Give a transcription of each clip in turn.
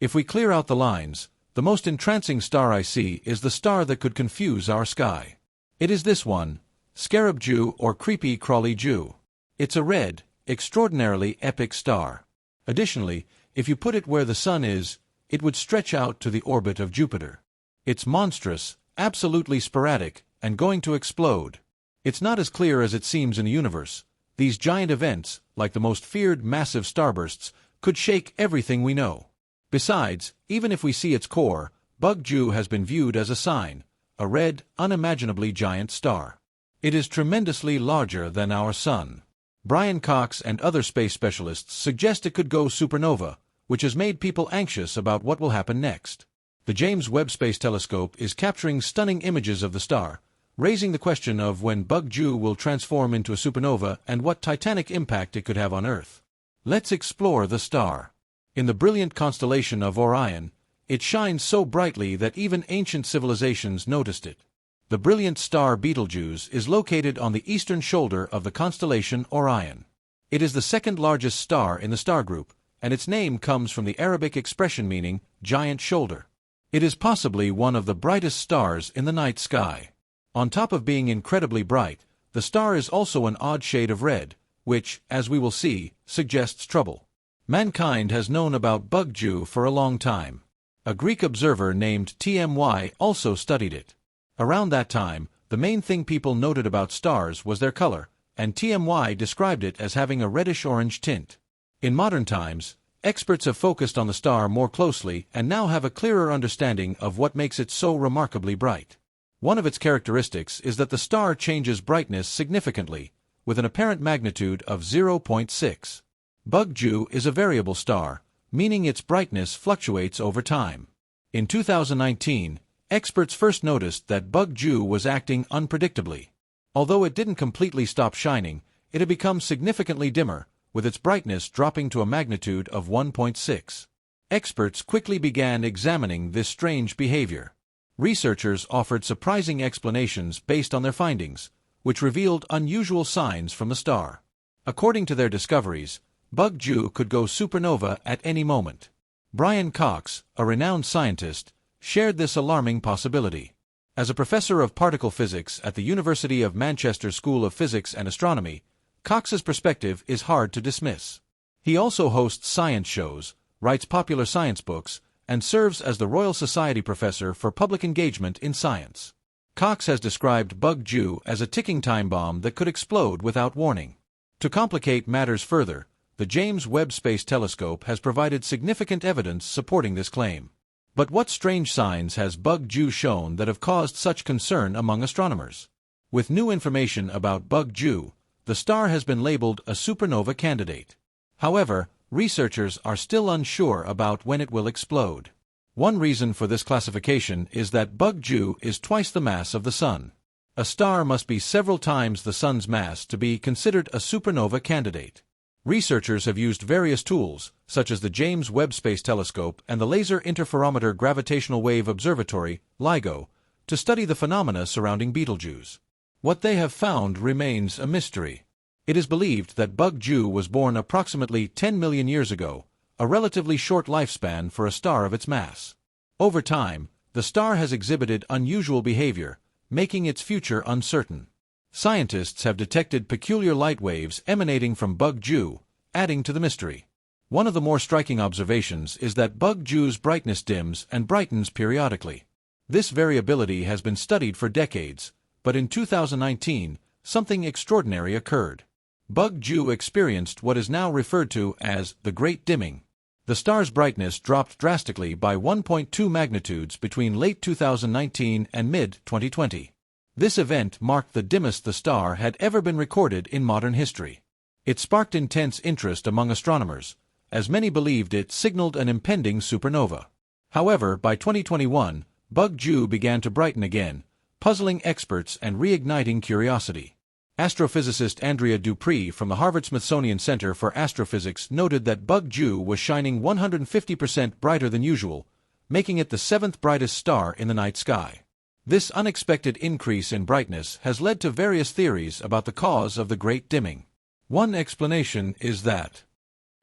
If we clear out the lines, the most entrancing star I see is the star that could confuse our sky. It is this one, Scarab Jew or Creepy Crawly Jew. It's a red, extraordinarily epic star. Additionally, if you put it where the Sun is, it would stretch out to the orbit of Jupiter. It's monstrous, absolutely sporadic, and going to explode. It's not as clear as it seems in the universe. These giant events, like the most feared massive starbursts, could shake everything we know. Besides, even if we see its core, Bug Jew has been viewed as a sign, a red, unimaginably giant star. It is tremendously larger than our Sun. Brian Cox and other space specialists suggest it could go supernova, which has made people anxious about what will happen next. The James Webb Space Telescope is capturing stunning images of the star, raising the question of when Bug Jew will transform into a supernova and what titanic impact it could have on Earth. Let's explore the star. In the brilliant constellation of Orion, it shines so brightly that even ancient civilizations noticed it. The brilliant star Betelgeuse is located on the eastern shoulder of the constellation Orion. It is the second largest star in the star group, and its name comes from the Arabic expression meaning giant shoulder. It is possibly one of the brightest stars in the night sky. On top of being incredibly bright, the star is also an odd shade of red, which, as we will see, suggests trouble. Mankind has known about Bug Jew for a long time. A Greek observer named Tmy also studied it. Around that time, the main thing people noted about stars was their color, and Tmy described it as having a reddish-orange tint. In modern times, experts have focused on the star more closely and now have a clearer understanding of what makes it so remarkably bright. One of its characteristics is that the star changes brightness significantly, with an apparent magnitude of 0.6. Bug Jew is a variable star, meaning its brightness fluctuates over time. In 2019, experts first noticed that Bug Jew was acting unpredictably. Although it didn't completely stop shining, it had become significantly dimmer, with its brightness dropping to a magnitude of 1.6. Experts quickly began examining this strange behavior. Researchers offered surprising explanations based on their findings, which revealed unusual signs from the star. According to their discoveries, Bug Jew could go supernova at any moment. Brian Cox, a renowned scientist, shared this alarming possibility. As a professor of particle physics at the University of Manchester School of Physics and Astronomy, Cox's perspective is hard to dismiss. He also hosts science shows, writes popular science books, and serves as the Royal Society Professor for Public Engagement in Science. Cox has described Bug Jew as a ticking time bomb that could explode without warning. To complicate matters further, the James Webb Space Telescope has provided significant evidence supporting this claim. But what strange signs has Bug Jew shown that have caused such concern among astronomers? With new information about Bug Jew, the star has been labeled a supernova candidate. However, researchers are still unsure about when it will explode. One reason for this classification is that Bug Jew is twice the mass of the Sun. A star must be several times the Sun's mass to be considered a supernova candidate. Researchers have used various tools, such as the James Webb Space Telescope and the Laser Interferometer Gravitational Wave Observatory, LIGO, to study the phenomena surrounding Betelgeuse. What they have found remains a mystery. It is believed that Bug Jew was born approximately 10 million years ago, a relatively short lifespan for a star of its mass. Over time, the star has exhibited unusual behavior, making its future uncertain. Scientists have detected peculiar light waves emanating from Bug Jew, adding to the mystery. One of the more striking observations is that Bug Jew's brightness dims and brightens periodically. This variability has been studied for decades, but in 2019, something extraordinary occurred. Bug Jew experienced what is now referred to as the Great Dimming. The star's brightness dropped drastically by 1.2 magnitudes between late 2019 and mid-2020. This event marked the dimmest the star had ever been recorded in modern history. It sparked intense interest among astronomers, as many believed it signaled an impending supernova. However, by 2021, Bug Jew began to brighten again, puzzling experts and reigniting curiosity. Astrophysicist Andrea Dupree from the Harvard-Smithsonian Center for Astrophysics noted that Bug Jew was shining 150% brighter than usual, making it the seventh brightest star in the night sky. This unexpected increase in brightness has led to various theories about the cause of the Great Dimming. One explanation is that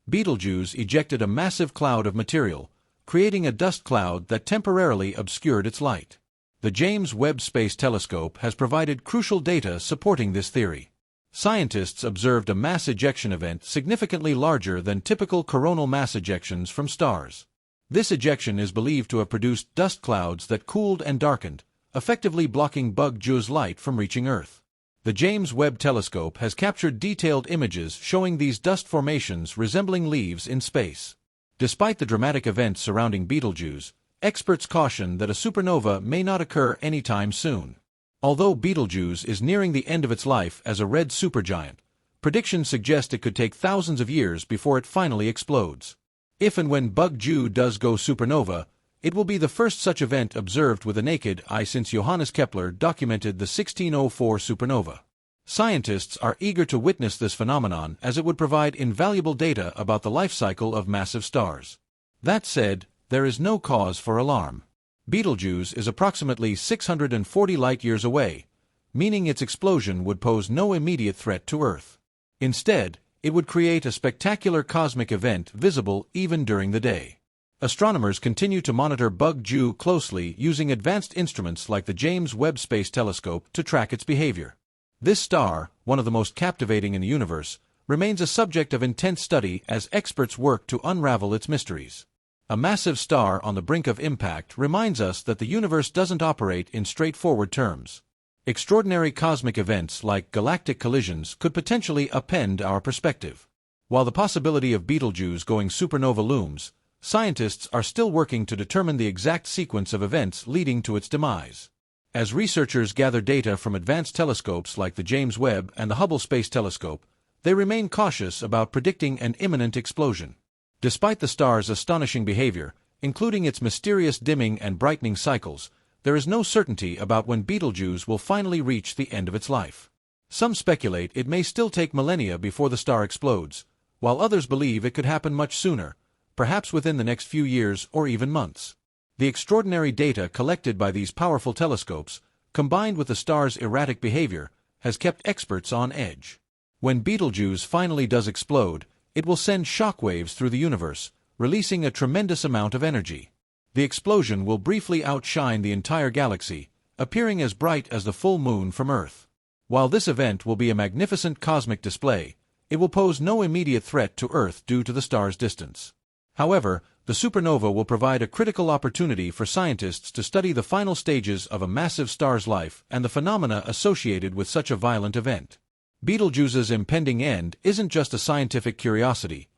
Betelgeuse ejected a massive cloud of material, creating a dust cloud that temporarily obscured its light. The James Webb Space Telescope has provided crucial data supporting this theory. Scientists observed a mass ejection event significantly larger than typical coronal mass ejections from stars. This ejection is believed to have produced dust clouds that cooled and darkened, effectively blocking Betelgeuse's light from reaching Earth. The James Webb Telescope has captured detailed images showing these dust formations resembling leaves in space. Despite the dramatic events surrounding Betelgeuse, experts caution that a supernova may not occur anytime soon. Although Betelgeuse is nearing the end of its life as a red supergiant, predictions suggest it could take thousands of years before it finally explodes. If and when Betelgeuse does go supernova, it will be the first such event observed with the naked eye since Johannes Kepler documented the 1604 supernova. Scientists are eager to witness this phenomenon as it would provide invaluable data about the life cycle of massive stars. That said, there is no cause for alarm. Betelgeuse is approximately 640 light-years away, meaning its explosion would pose no immediate threat to Earth. Instead, it would create a spectacular cosmic event visible even during the day. Astronomers continue to monitor Betelgeuse closely using advanced instruments like the James Webb Space Telescope to track its behavior. This star, one of the most captivating in the universe, remains a subject of intense study as experts work to unravel its mysteries. A massive star on the brink of impact reminds us that the universe doesn't operate in straightforward terms. Extraordinary cosmic events like galactic collisions could potentially upend our perspective. While the possibility of Betelgeuse going supernova looms, scientists are still working to determine the exact sequence of events leading to its demise. As researchers gather data from advanced telescopes like the James Webb and the Hubble Space Telescope, they remain cautious about predicting an imminent explosion. Despite the star's astonishing behavior, including its mysterious dimming and brightening cycles, there is no certainty about when Betelgeuse will finally reach the end of its life. Some speculate it may still take millennia before the star explodes, while others believe it could happen much sooner, perhaps within the next few years or even months. The extraordinary data collected by these powerful telescopes, combined with the star's erratic behavior, has kept experts on edge. When Betelgeuse finally does explode, it will send shockwaves through the universe, releasing a tremendous amount of energy. The explosion will briefly outshine the entire galaxy, appearing as bright as the full moon from Earth. While this event will be a magnificent cosmic display, it will pose no immediate threat to Earth due to the star's distance. However, the supernova will provide a critical opportunity for scientists to study the final stages of a massive star's life and the phenomena associated with such a violent event. Betelgeuse's impending end isn't just a scientific curiosity,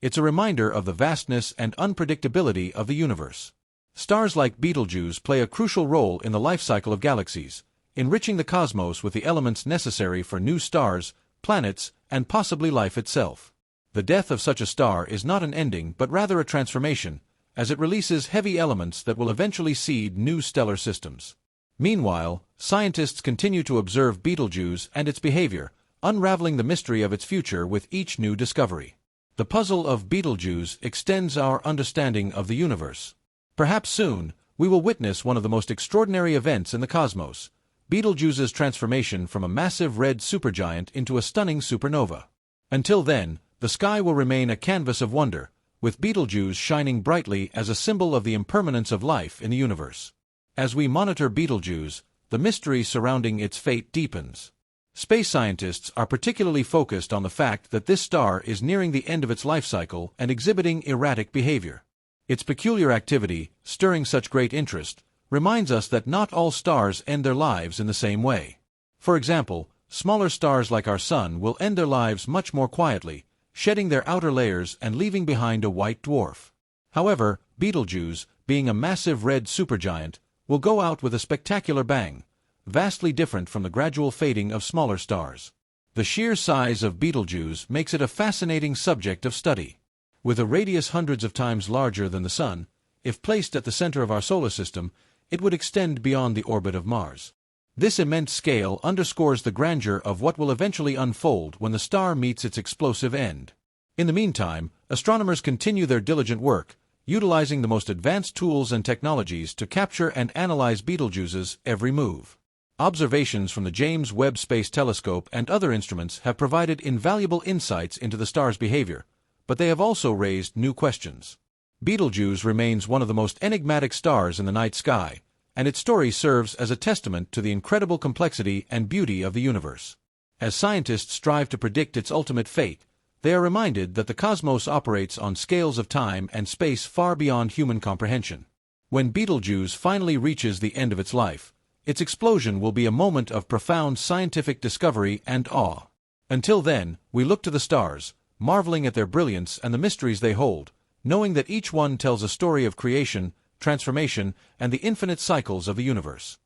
it's a reminder of the vastness and unpredictability of the universe. Stars like Betelgeuse play a crucial role in the life cycle of galaxies, enriching the cosmos with the elements necessary for new stars, planets, and possibly life itself. The death of such a star is not an ending but rather a transformation, as it releases heavy elements that will eventually seed new stellar systems. Meanwhile, scientists continue to observe Betelgeuse and its behavior, unraveling the mystery of its future with each new discovery. The puzzle of Betelgeuse extends our understanding of the universe. Perhaps soon, we will witness one of the most extraordinary events in the cosmos, Betelgeuse's transformation from a massive red supergiant into a stunning supernova. Until then, the sky will remain a canvas of wonder, with Betelgeuse shining brightly as a symbol of the impermanence of life in the universe. As we monitor Betelgeuse, the mystery surrounding its fate deepens. Space scientists are particularly focused on the fact that this star is nearing the end of its life cycle and exhibiting erratic behavior. Its peculiar activity, stirring such great interest, reminds us that not all stars end their lives in the same way. For example, smaller stars like our Sun will end their lives much more quietly, shedding their outer layers and leaving behind a white dwarf. However, Betelgeuse, being a massive red supergiant, will go out with a spectacular bang, vastly different from the gradual fading of smaller stars. The sheer size of Betelgeuse makes it a fascinating subject of study. With a radius hundreds of times larger than the Sun, if placed at the center of our solar system, it would extend beyond the orbit of Mars. This immense scale underscores the grandeur of what will eventually unfold when the star meets its explosive end. In the meantime, astronomers continue their diligent work, utilizing the most advanced tools and technologies to capture and analyze Betelgeuse's every move. Observations from the James Webb Space Telescope and other instruments have provided invaluable insights into the star's behavior, but they have also raised new questions. Betelgeuse remains one of the most enigmatic stars in the night sky, and its story serves as a testament to the incredible complexity and beauty of the universe. As scientists strive to predict its ultimate fate, they are reminded that the cosmos operates on scales of time and space far beyond human comprehension. When Betelgeuse finally reaches the end of its life, its explosion will be a moment of profound scientific discovery and awe. Until then, we look to the stars, marveling at their brilliance and the mysteries they hold, knowing that each one tells a story of creation, transformation, and the infinite cycles of the universe.